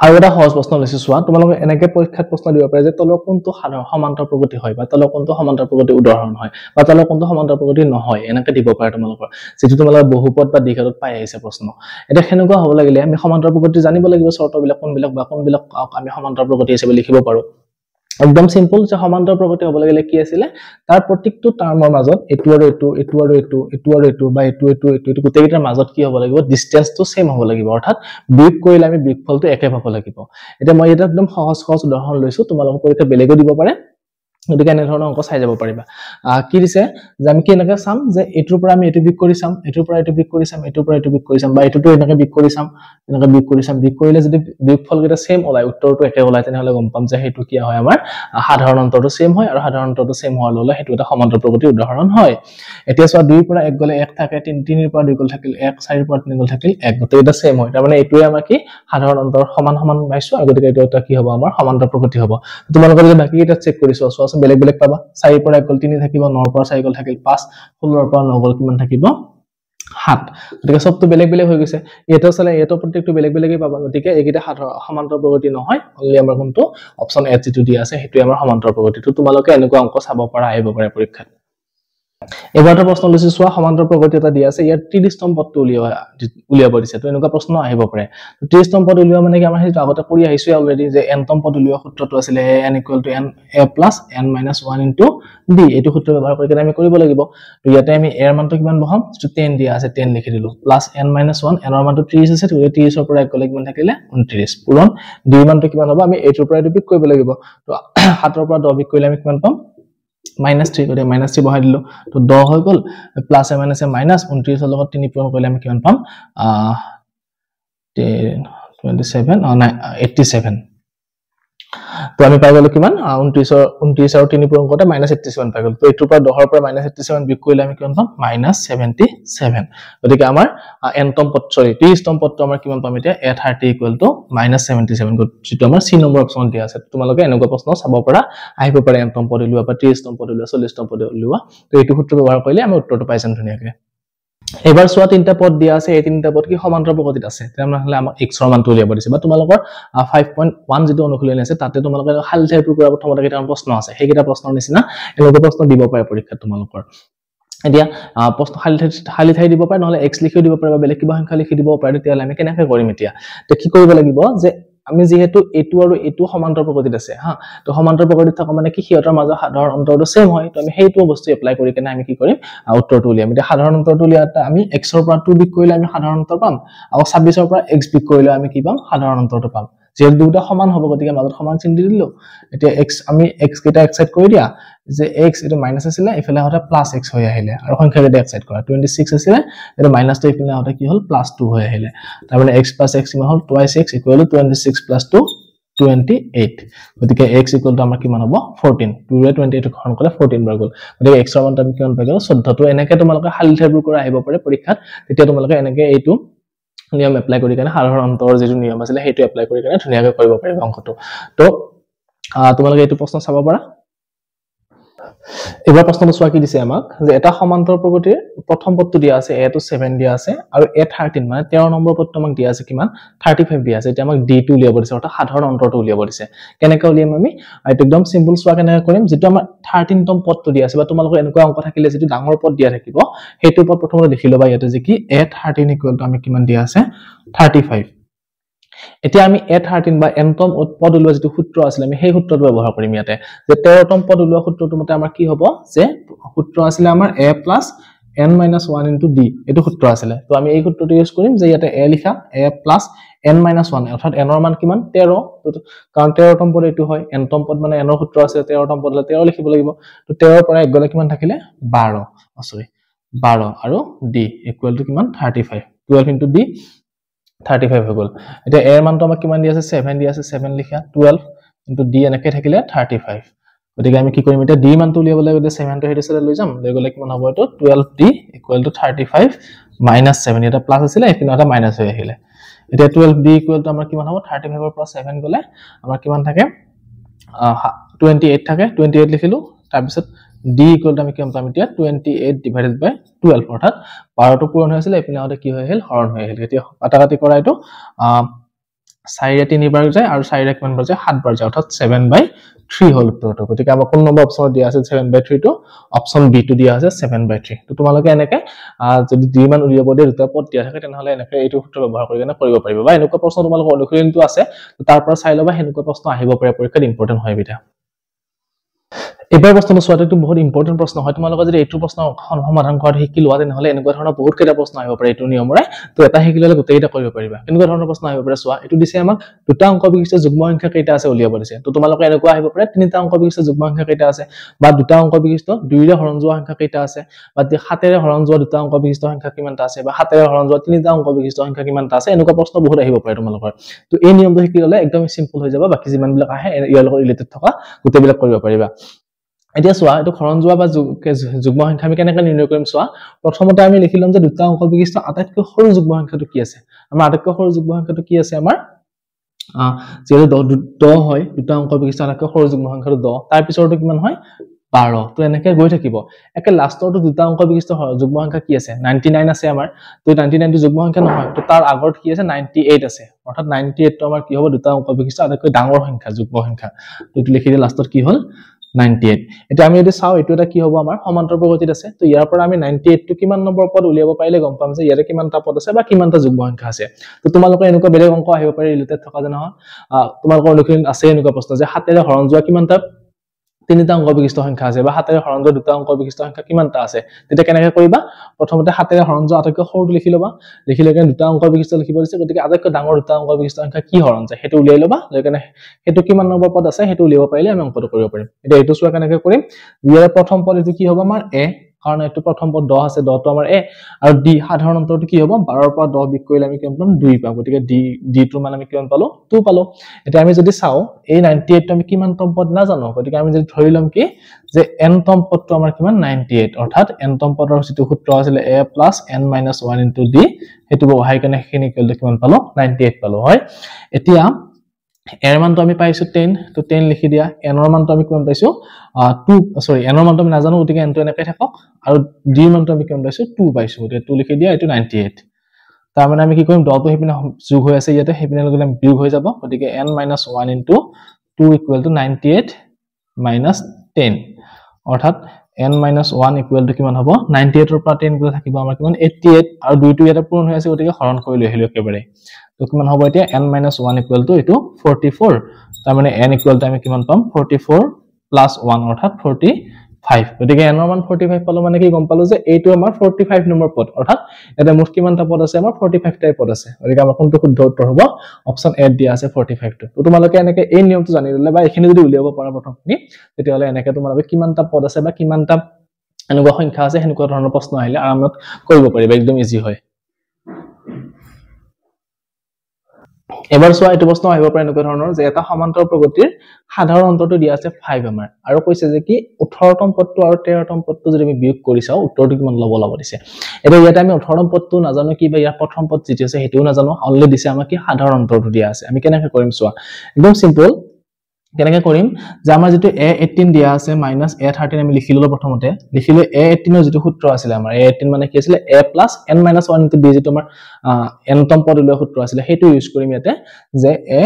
আৰু এটা সহজ প্ৰশ্ন লৈছো সোৱা তোমালোকে এনেকৈ পৰীক্ষাত প্ৰশ্ন দিব পাৰে যে তলৰ কোনটো সমান্তৰ প্ৰগতি হয় বা তলৰ কোনটো সমান্তৰ প্ৰগতি উদাহৰণ হয় বা তলৰ কোনটো সমান্তৰ প্ৰগতি নহয় এনেকৈ দিব পাৰে তোমালোকৰ যেটো তোমালোকে বহুপদ বা দ্বিঘাতত পাই আহিছে প্ৰশ্ন এটা হেনেকুৱা হ'ব লাগিলে আমি সমান্তৰ প্ৰগতি জানিব লাগিব চৰ্তবিলাক কোনবিলাক বা কোনবিলাক আমি সমান্তৰ প্ৰগতি হিচাপে লিখিব পাৰো একদম সিম্পল যে সমান্তৰ প্ৰগতি হ'ব লাগিলে কি আছিল তাৰ প্ৰত্যেকটো টাৰ্মৰ মাজত এটো আৰু এটো এটো আৰু এটো এটো আৰু এটো বা এটো এটো এটো গোটেইটাৰ মাজত কি হ'ব লাগিব ডিসটেন্সটো সেম হ'ব লাগিব অৰ্থাৎ বিয়োগ কৰিলে আমি বিয়োগফলটো একে পাব লাগিব এটা মই এটা একদম সহজ উদাহৰণ লৈছো তোমালোকৰ পৰীক্ষা বেলেগো দিব পাৰে গতিকে এনে ধৰণৰ অংক চাই যাব পাৰিবা কি দিছে যে আমি কি এনেকৈ চাম যে এটোৰ পৰা আমি এটো বিক কৰি চাম এটোৰ পৰা এটো বিক কৰি চাম এটোৰ পৰা এটো বিক কৰি চাম বা এটোটো এনেকৈ বিক কৰি চাম এনেকৈ বিক কৰি চাম বিক কৰিলে যদি বিয়োগফল কেইটা সেম ওলাই উত্তৰটো একে ওলাই তেনেহলে গম পাম যে হেতু কি হয় আমাৰ সাধাৰণ অন্তৰটো সেম হয় আৰু সাধাৰণ অন্তৰটো সেম হোৱাৰ লগে হেতু এটা সমান্তৰ প্ৰগতিৰ উদাহৰণ হয় এতিয়া চোৱা 2 ৰ পৰা 1 গলে 1 থাকে 3 ৰ পৰা 2 গলে থাকিল 1 4 ৰ পৰা 3 গলে থাকিল 1 গোটেই এটা সেম হয় তাৰ মানে এটোৱে আমাৰ কি সাধাৰণ অন্তৰ সমান পাইছো আৰু গতিকে এটো এটা কি হ'ব আমাৰ সমান্তৰ প্ৰগতি হ'ব তোমালোকে যদি বাকি এটা চেক কৰি চোৱা বেলেগ বেলেগ পাবা 4 ৰ পৰা 1 গল 3 থাকিব 9 ৰ পৰা 4 গল থাকিল 5 16 ৰ পৰা 9 গল কিমান থাকিব 7 গতিকে সবটো বেলেগ বেলেগ হৈ গৈছে এটো চালে এটো প্ৰত্যেকটো বেলেগ বেলেগই পাবা গতিকে এইকিটা সমান্তৰ প্ৰগতি নহয় অনলি আমাৰ কোনটো অপচন এ যেটো দিয়া আছে হেতু আমাৰ সমান্তৰ প্ৰগতি তো তোমালোকে এনেকুৱা অংক চাব পৰা আহিব পাৰে পৰীক্ষাত এবাৰটা প্ৰশ্ন লৈছো সোৱা সমান্তৰ প্ৰগতি এটা দিয়া আছে ইয়াৰ 30তম পদটো উলিয়াব দিছে তো এনেকুৱা প্ৰশ্ন আহিব পাৰে 30তম পদ উলিওৱা মানে কি আমাৰ হেতু আগতে কৰি আহিছো অলৰেডি যে nতম পদ উলিওৱা সূত্ৰটো আছিল n = n a + n - 1 * d এটো সূত্ৰ ব্যৱহাৰ কৰি আমি কৰিব লাগিব তো ইয়াতে আমি a ৰ মানটো কিমান বহাম 10 দিয়া আছে 10 লিখি দিলো প্লাস n - 1 n ৰ মানটো 30 আছে তো 30 ৰ পৰা 1 গলে কিমান থাকিলে 29 পূৰণ d ৰ মানটো কিমান হ'ব আমি 8 ৰ পৰা বিক কৰিব লাগিব তো 7 ৰ পৰা 10 বিক কৰিলে আমি কিমান পাম -3 গতে -3 বহাই দিলো তো 10 হৈ গল প্লাস এ মাইনাস এ -29 ৰ লগত 3 পূৰণ কৰিলে আমি কিমান পাম 27 87 তো আমি পাই গলো কিমান 29 আৰু 3 পূৰণ কৰোঁতে -87 পাই গলো তো এইটোৰ পৰা 10ৰ পৰা -87 বিয়োগ কৰিলে আমি কিমান পাম -77 গতিকে আমাৰ nতম পদ 30তম পদটো আমাৰ কিমান পাম এতিয়া a30 -77 যেটো আমাৰ c নম্বৰ অপচন দিয়া আছে তোমালোকে এনেকুৱা প্ৰশ্ন চাব পৰা আহিব পাৰে nতম পদ উলিওৱা বা 30তম পদ উলিওৱা 40তম পদ উলিওৱা তো এইটো সূত্ৰ ব্যৱহাৰ কৰিলে আমি উত্তৰটো পাই যাম ধুনীয়াকৈ এবাৰ সোয়া তিনটা পদ দিয়া আছে এই তিনটা পদ কি সমান্তৰাল প্ৰগতিত আছে তেনেহলে আমাক x ৰ মানটো উলিয়াব দিছে বা তোমালোকৰ 5.1 যেটো অনুশীলনী আছে তাতে তোমালোকে খালি ঠাইৰ পৰা প্ৰথমতে কেইটামান প্ৰশ্ন আছে সেইকেইটা প্ৰশ্নৰ নিচিনা এনেকুৱা প্ৰশ্ন দিব পাৰে পৰীক্ষাত তোমালোকৰ এতিয়া প্ৰশ্ন খালি ঠাই দিব পাৰে নহলে x লিখিও দিব পাৰে বা বেলেগ কিবা সংখ্যা লিখি দিব পাৰে তেতিয়া আমি কেনেকৈ কৰিম এতিয়া তো কি কৰিব লাগিব যে আমি যেহেতু এটু আৰু এটু সমান্তৰাল প্ৰগতিত আছে হা তো সমান্তৰাল প্ৰগতিত থকা মানে কি হিয়তৰ মাজৰ সাধাৰণ অন্তৰটো সেম হয় তো আমি সেইটো বস্তু এপ্লাই কৰি কেনে আমি কি কৰিম উত্তৰটো উলিয়াম এতিয়া সাধাৰণ অন্তৰটো উলিয়াতে আমি x ৰ পৰা 2 বিয়োগ কৰিলে আমি সাধাৰণ অন্তৰ পাম আৰু 26 ৰ পৰা x বিয়োগ কৰিলে আমি কি পাম সাধাৰণ অন্তৰটো পাম যেহেতু দুটা সমান হ'ব গতিকে মাজত সমান চিন দি দিলো এতিয়া x আমি x কেটা এক্সাইট কৰি দিয়া যে x এটো মাইনাস আছিল এফালে হতে প্লাস x হৈ আহিলে আৰু সংখ্যা কেটা এক্সাইট কৰা 26 আছিল এটো মাইনাস টো এফালে হতে কি হল প্লাস 2 হৈ আহিলে তাৰ মানে x + x ইমান হল 2x = 26 + 2 28 গতিকে x = আমাৰ কিমান হ'ব 14 2 ৰে 28 গ্ৰহণ কৰিলে 14 বাৰ গল গতিকে x ৰ মানটো আমি কিমান পাই গলো 14 তো এনেকৈ তোমালোকে খালি ঠাইবোৰ কৰা আহিব পাৰে পৰীক্ষাত তেতিয়া তোমালোকে এনেকৈ এইটো নিয়ম এপ্লাই কৰি কেনে সাধাৰণ অন্তৰ যেটো নিয়ম আছিল হেতু এপ্লাই কৰি কেনে ধুনীয়াকৈ কৰিব পাৰিবা অংকটো তো তোমালোকে এইটো প্ৰশ্ন চাব পাৰা এবাৰ প্ৰশ্নটো চোৱা কি দিছে আমাক যে এটা সমান্তৰাল প্ৰগতিৰ প্ৰথম পদটো দিয়া আছে a to 7 দিয়া আছে আৰু a13 মানে 13 নম্বৰ পদটো আমাক দিয়া আছে কিমান 35 দিয়া আছে এতিয়া আমাক d টো উলিয়াব দিছে অৰ্থাৎ সাধাৰণ অন্তৰটো উলিয়াব দিছে কেনেকৈ উলিয়াম আমি এইটো একদম সিম্পল চোৱা কেনেকৈ কৰিম যেটো আমাৰ 13তম পদটো দিয়া আছে বা তোমালোকৰ এনেকুৱা অংক থাকিলে যেটো ডাঙৰ পদ দিয়া থাকিব হেতু পদ প্ৰথমতে দেখি লবা ইয়াতে যে কি a13 = আমি কিমান দিয়া আছে 35 এতিয়া আমি a13 বা nতম পদ উলিওৱা যেটো সূত্ৰ আছিল আমি সেই সূত্ৰটো ব্যৱহাৰ কৰিম ইয়াতে যে 13তম পদ উলিওৱা সূত্ৰটো মতে আমাৰ কি হ'ব যে সূত্ৰ আছিল আমাৰ a + n - 1 * d এটো সূত্ৰ আছিল তো আমি এই সূত্ৰটো ইউজ কৰিম যে ইয়াতে a লিখা a + n - 1 অৰ্থাৎ n ৰ মান কিমান 13 কাৰণ 13তম পদ এটো হয় nতম পদ মানে n ৰ সূত্ৰ আছে 13তম পদলে 13 লিখিব লাগিব তো 13 ৰ পৰা 1 গলে কিমান থাকিলে 12 আৰু d = কিমান 35 12 * d 35 হৈ গল এতিয়া a ৰ মানটো আমাক কিমান দি আছে 7 দি আছে 7 লিখা 12 * d এনেকৈ থাকিলে 35 গতিকে আমি কি কৰিম এতিয়া d মানটো উলিয়াবলৈ গলে 7 টো হেতু সাইডে লৈ যাম লৈ গলে কিমান হ'ব এটো 12d = 35 - 7 এটা প্লাস আছিল এপিনে এটা মাইনাস হৈ আহিলে এতিয়া 12d = আমাৰ কিমান হ'ব 35 ৰ পৰা 7 গলে আমাৰ কিমান থাকে 28 থাকে 28 লিখিলো তাৰ পিছত d = আমি কিমান পাম এতিয়া 28 / 12 অৰ্থাৎ 12 টো পূৰণ হৈছিল এপিনে হতে কি হৈ আহিল হৰণ হৈ আহিল এতিয়া কাটাকাটি কৰা এটো 4 ৰে 3 বাৰ যায় আৰু 4 ৰে কিমান বাৰ যায় 7 বাৰ যায় অৰ্থাৎ 7/3 হল উত্তৰটো গতিকে আমাৰ কোন নম্বৰ অপচনত দিয়া আছে 7/3 টো অপচন বি টো দিয়া আছে 7/3 তো তোমালোকে এনেকৈ যদি দুই মান উলিয়াব দিয়ে দুটা পদ দিয়া থাকে তেনেহলে এনেকৈ এইটো সূত্ৰ ব্যৱহাৰ কৰি কেনে কৰিব পাৰিবা বা এনেকুৱা প্ৰশ্ন তোমালোকৰ অনুশীলনটো আছে তাৰ পৰা চাই লবা হেনেকুৱা প্ৰশ্ন আহিব পাৰে পৰীক্ষাত ইম্পৰ্টেন্ট হয় বিটা এবাৰ প্ৰশ্নটো সোৱাটো বহুত ইম্পৰ্টেন্ট প্ৰশ্ন হয় তোমালোকে যদি এইটো প্ৰশ্ন সমাধান কৰাত শিকি লোৱা তেনেহলে এনেকুৱা ধৰণৰ বহুত কেইটা প্ৰশ্ন আহিব পাৰে এইটো নিয়মৰে তো এটা শিকিলে গোটেইটা কৰিব পাৰিবা এনেকুৱা ধৰণৰ প্ৰশ্ন আহিব পাৰে চোৱা এইটো দিছে আমাক দুটা অংক বিশিষ্ট যুগ্ম সংখ্যা কেইটা আছে উলিয়াব দিছে তো তোমালোকে এনেকুৱা আহিব পাৰে তিনিটা অংক বিশিষ্ট যুগ্ম সংখ্যা কেইটা আছে বা দুটা অংক বিশিষ্ট 2 ৰে হৰণ যোৱা সংখ্যা কেইটা আছে বা 7 ৰে হৰণ যোৱা দুটা অংক বিশিষ্ট সংখ্যা কিমানটা আছে বা 7 ৰে হৰণ যোৱা তিনিটা অংক বিশিষ্ট সংখ্যা কিমানটা আছে এনেকুৱা প্ৰশ্ন বহুত আহিব পাৰে তোমালোকৰ তো এই নিয়মটো শিকি ললে একদম সিম্পল হৈ যাব বাকি যিমান বিলাক আহে ইয়াৰ লগত ৰিলেটেড থকা গোটেইবিলাক কৰিব পাৰিবা এতিয়া চোৱা এটো হৰণ যোৱা বা যুগ্ম সংখ্যা আমি কেনেকৈ নিৰ্ণয় কৰিম চোৱা প্ৰথমতে আমি লিখিলম যে দুটা অংক বিশিষ্ট আটাইতকৈ সৰু যুগ্ম সংখ্যাটো কি আছে আমাৰ আটাইতকৈ সৰু যুগ্ম সংখ্যাটো কি আছে আমাৰ যেটো 10 হয় দুটা অংক বিশিষ্ট আটাইতকৈ সৰু যুগ্ম সংখ্যাটো 10 তাৰ পিছৰটো কিমান হয় 12 তো এনেকৈ গৈ থাকিব একে লাষ্টৰটো দুটা অংক বিশিষ্ট যুগ্ম সংখ্যা কি আছে 99 আছে আমাৰ তো 99 টো যুগ্ম সংখ্যা নহয় তো তাৰ আগত কি আছে 98 আছে অৰ্থাৎ 98 টো আমাৰ কি হ'ব দুটা অংক বিশিষ্ট আটাইতকৈ ডাঙৰ সংখ্যা যুগ্ম সংখ্যা তো এটো লিখি দি লাষ্টত কি হ'ল 98 এটা আমি যদি চাও এটো এটা কি হ'ব আমাৰ সমান্তৰাল প্ৰগতিত আছে তো ইয়াৰ পৰা আমি 98 টো কিমান নম্বৰ পদ উলিয়াব পাৰিলে গম পাম যে ইয়াৰে কিমানটা পদ আছে বা কিমানটা যুগ্ম সংখ্যা আছে তো তোমালোকৰ এনেকুৱা বেলেগ অংক আহিব পাৰে ৰিলেটেড থকা জানা তোমালোকৰ অনুশীলন আছে এনেকুৱা প্ৰশ্ন যে 7 ৰে হৰণ যোৱা কিমানটা তিনিটা অংক বিশিষ্ট সংখ্যা আছে বা 7 ৰে হৰণ যোৱা দুটা অংক বিশিষ্ট সংখ্যা কিমানটা আছে তেতিয়া কেনেকৈ কৰিবা প্ৰথমতে 7 ৰে হৰণ যোৱা আটাইতকৈ সৰুটো লিখি লবা লিখিলে কেনে দুটা অংক বিশিষ্ট লিখিব দিছে গতিকে আটাইতকৈ ডাঙৰ দুটা অংক বিশিষ্ট সংখ্যা কি হৰণ যায় হেতু উলিয়াই লবা লৈকেনে হেতু কিমান নম্বৰ পদ আছে হেতু উলিয়াব পাৰিলে আমি অংকটো কৰিব পাৰিম এতিয়া এইটো চোৱা কেনেকৈ কৰিম ইয়াৰ প্ৰথম পদ এটো কি হ'ব আমাৰ a কাৰণ এইটো প্ৰথম পদ 10 আছে 10 টো আমাৰ a আৰু d সাধাৰণ অন্তৰটো কি হ'ব 12 ৰ পৰা 10 বিয়োগ কৰিলে আমি কিমান পাম 2 পাম গতিকে d টোৰ মান আমি কিমান পালো 2 পালো এতিয়া আমি যদি চাও এই 98 টো আমি কিমান তম পদ না জানো গতিকে আমি যদি ধৰি লম কি যে n তম পদটো আমাৰ কিমান 98 অৰ্থাৎ n তম পদৰ যিটো সূত্ৰ আছিল a + n - 1 * d হেতু বহাই কেনে খিনি কিমান পালো 98 পালো হয় এতিয়া এৰ মানটো আমি পাইছো 10 তো 10 লিখি দিয়া n ৰ মানটো আমি কিমান পাইছো 2 সৰি n ৰ মানটো আমি নাজানো গতিকে n টো এনেকৈ থাকক আৰু d ৰ মানটো আমি কিমান পাইছো 2 পাইছো গতিকে 2 লিখি দিয়া এটো 98 তাৰ মানে আমি কি কৰিম 10 টো হেপিনে যোগ হৈ আছে ইয়াতে হেপিনে লগলে বিয়োগ হৈ যাব গতিকে n - 1 * 2 = 98 - 10 অৰ্থাৎ n - 1 = কিমান হ'ব 98 ৰ পৰা 10 গলে থাকিব আমাৰ কিমান 88 আৰু 2 টো ইয়াতে পূৰণ হৈ আছে গতিকে হৰণ কৰি লৈ আহিলো একেবাৰে তো কিমান হ'ব এতিয়া n - 1 = এটো 44 তাৰ মানে n = আমি কিমান পাম 44 + 1 অৰ্থাৎ 45 গতিকে n ৰ মান 45 পালো মানে কি গম পালো যে এইটো আমাৰ 45 নম্বৰ পদ অৰ্থাৎ এটা মুঠ কিমানটা পদ আছে আমাৰ 45 টা পদ আছে গতিকে আমাৰ কোনটো শুদ্ধ উত্তৰ হ'ব অপচন এ দিয়া আছে 45 টো তো তোমালোকে এনেকে এই নিয়মটো জানি ললে বা এখিনি যদি উলিয়াব পাৰা প্ৰথমখিনি তেতিয়াহলে এনেকে তোমালোকে কিমানটা পদ আছে বা কিমানটা এনেকুৱা সংখ্যা আছে হেনেকুৱা ধৰণৰ প্ৰশ্ন আহিলে আৰামত কৰিব পাৰিবা একদম ইজি হয় এবাৰ সোয়া এটো প্ৰশ্ন আহিব পাৰে এনেকুৱা ধৰণৰ যে এটা সমান্তৰ প্ৰগতিৰ সাধাৰণ অন্তৰটো দিয়া আছে 5 আমাৰ আৰু কৈছে যে কি 18 তম পদটো আৰু 13 তম পদটো যদি আমি বিয়োগ কৰি চাও উত্তৰটো কিমান ল'ব দিছে এটা ইয়াতে আমি 18 তম পদটো নাজানো কি বা ইয়াৰ প্ৰথম পদ যেটি আছে হেতুও নাজানো অনলি দিছে আমাক কি সাধাৰণ অন্তৰটো দিয়া আছে আমি কেনেকৈ কৰিম সোয়া একদম সিম্পল কেনেকৈ কৰিম যে আমাৰ যেটো a18 দিয়া আছে -a13 আমি লিখি ললো প্ৰথমতে লিখিলে a18 ৰ যেটো সূত্ৰ আছিল আমাৰ a18 মানে কি আছিল a + n - 1 * d যেটো আমাৰ n তম পদ উলিওৱা সূত্ৰ আছিল হেতু ইউজ কৰিম ইয়াতে যে a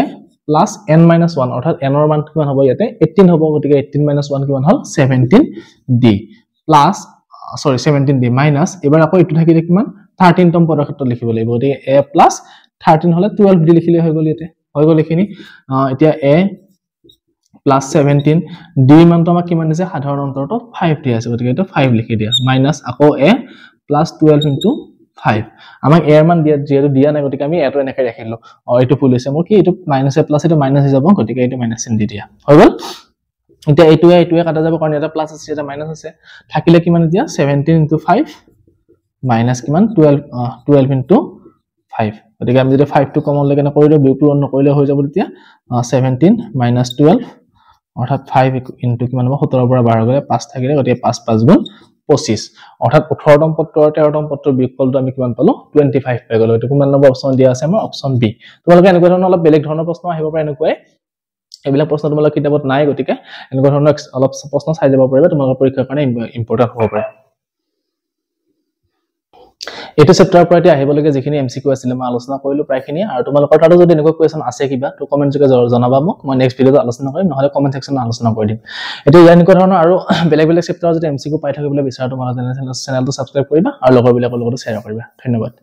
+ n - 1 অৰ্থাৎ n ৰ মান কিমান হ'ব ইয়াতে 18 হ'ব গতিকে 18 - 1 কিমান হ'ল 17d প্লাস সৰি 17d মাইনাস এবাৰ আকৌ এটো থাকিলে কিমান 13 তম পদৰ ক্ষেত্ৰত লিখিব লাগিব গতিকে a + 13 হলে 12d লিখিলে হৈ গল ইয়াতে হৈ গল এখিনি এতিয়া a + 17 d মানটো আমাক কিমান দিছে সাধাৰণ অন্তৰটো 5 দিয়া আছে গতিকে এটো 5 লিখি দিয়া মাইনাস আকৌ a + 12 * 5 আমাক a এর মান যেহেতু দিয়া নাই গতিকে আমি এটো এনেকৈ ৰাখিলো এটো ভুল হৈছে মোৰ কি এটো মাইনাস এ প্লাস এটো মাইনাস হৈ যাব গতিকে এটো মাইনাস চিন দি দিয়া হৈ গল এতিয়া এটোৱে কাটা যাব কাৰণ এটা প্লাস আছে এটা মাইনাস আছে থাকিলে কিমান দিয়া 17 * 5 মাইনাস কিমান 12 * 5 গতিকে আমি যদি 5 টো কমন লৈকে কৰি দিও বিয়োগ পূৰণ নকৰিলে হৈ যাব তেতিয়া 17 - 12 অৰ্থাৎ 5 * কিমান হ'ব 17 পৰা 12 গলে 5 থাকিলে গতিকে 5 * 5 = 25 অৰ্থাৎ 18 তম পদটো আৰু 13 তম পদটোৰ বিয়োগফলটো আমি কিমান পালো 25 পাই গলো এটো কিমান নম্বৰ অপচন দিয়া আছে আমাৰ অপচন বি তোমালোকে এনেকুৱা ধৰণৰ অলপ বেলেগ ধৰণৰ প্ৰশ্ন আহিব পাৰে এনেকুৱাই এবিলাক প্ৰশ্ন তোমালোকৰ কিতাপত নাই গতিকে এনেকুৱা ধৰণৰ অলপ প্ৰশ্ন চাই যাব পাৰিবা তোমালোকৰ পৰীক্ষাৰ কাৰণে ইম্পৰ্টেন্ট হ'ব পাৰে এটো চেপ্টাৰৰ পৰা এতিয়া আহিবলগে যিখিনি এমসিকিউ আছিল মই আলোচনা কৰিলো প্ৰায়খিনি আৰু তোমালোকৰ তাতো যদি এনেকুৱা কোৱেশ্চন আছে কিবা তো কমেন্ট যোগে জনাবা মোক মই নেক্সট ভিডিওত আলোচনা কৰিম নহলে কমেন্ট সেকশনত আলোচনা কৰি দিম এটো এনেকুৱা ধৰণৰ আৰু বেলেগ চেপ্টাৰৰ যদি এমসিকিউ পাই থাকিবলৈ বিচাৰা তোমালোকে চেনেলটো সাবস্ক্ৰাইব কৰিবা আৰু লগৰবিলাকৰ লগত শ্বেয়াৰ কৰিবা ধন্যবাদ